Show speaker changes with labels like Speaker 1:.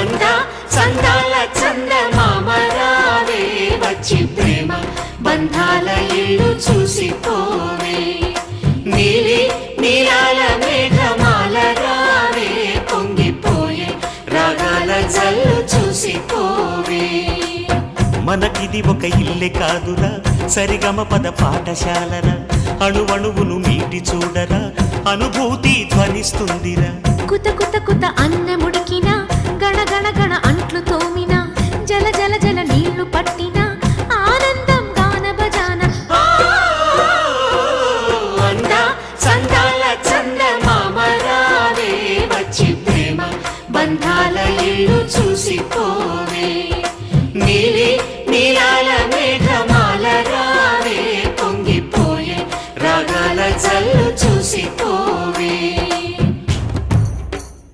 Speaker 1: అంద చందాల చందమామరావే వచ్చి ప్రేమ బంధాల ఇల్లు చూసిపోవే నీలి నీలాల మేఘమాల రావే పొంగిపోయే రాగాల జల్లు చూసిపోవే
Speaker 2: మనకిది ఒక ఇల్లే కాదురా సరిగమ పద పాఠశాలరా అణువణువును మీటి చూడరా అనుభూతి ధ్వనిస్తుందిరా
Speaker 3: కుత కుత